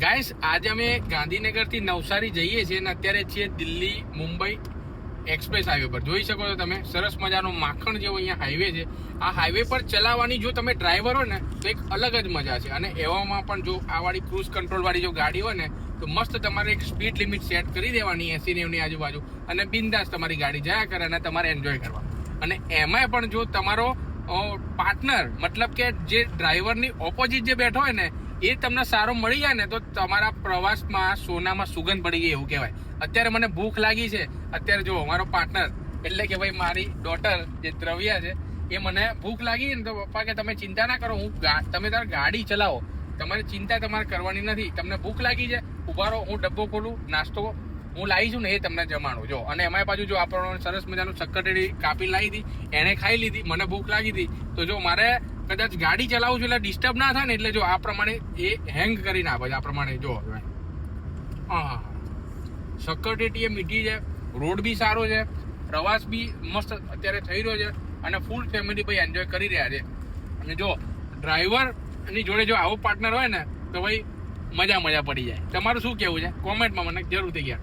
Guys આજે અમે ગાંધીનગરથી નવસારી જઈએ છીએ અને અત્યારે છીએ દિલ્હી મુંબઈ એક્સપ્રેસ હાઈવે પર. જોઈ શકો છો તમે સરસ મજાનો માખણ જેવો અહીંયા હાઈવે છે. આ હાઈવે પર ચલાવવાની જો તમે ડ્રાઈવર હોય ને તો એક અલગ જ મજા છે. અને એવામાં પણ જો આ વાળી ક્રૂઝ કંટ્રોલ વાળી જો ગાડી હોય ને તો મસ્ત તમારે એક સ્પીડ લિમિટ સેટ કરી દેવાની 80-90 ની આજુબાજુ અને બિંદાસ તમારી ગાડી જયા કરે અને તમારે એન્જોય કરવા. અને એમાંય પણ જો તમારો પાર્ટનર મતલબ કે જે ડ્રાઈવરની ઓપોઝિટ જે બેઠો હોય ને એ તમને સારો મળી જાય ને તો તમારા પ્રવાસમાં સોનામાં સુગંધ પડી ગઈ એવું કહેવાય. અત્યારે મને ભૂખ લાગી છે. અત્યારે જો મારો પાર્ટનર એટલે કે ભાઈ મારી ડોટર જે દ્રવ્યા છે એ મને ભૂખ લાગી ને તો પપ્પા કે તમે ચિંતા ના કરો, તમે તાર ગાડી ચલાવો, તમારે ચિંતા તમારે કરવાની નથી. તમને ભૂખ લાગી છે, ઉભા રહો, હું ડબ્બો ખોલું, નાસ્તો હું લાવી છું ને એ તમને જમાડું. જો અને એમાં પાછું જો આપણને સરસ મજાનું શક્કરટેટી કાપી લાવી હતી, એને ખાઈ લીધી. મને ભૂખ લાગી હતી તો જો મારે કદાચ ગાડી ચલાવું છું એટલે ડિસ્ટર્બ ના થાય ને એટલે જો આ પ્રમાણે એ હેંગ કરીને આપે છે. આ પ્રમાણે જો હા શક્કરટેટી એ મીઠી છે, રોડ બી સારો છે, પ્રવાસ બી મસ્ત અત્યારે થઈ રહ્યો છે અને ફૂલ ફેમિલી ભાઈ એન્જોય કરી રહ્યા છે. અને જો ડ્રાઈવરની જોડે જો આવો પાર્ટનર હોય ને તો ભાઈ મજા પડી જાય. તમારું શું કહેવું છે કોમેન્ટમાં મને જરૂરથી કહેજો.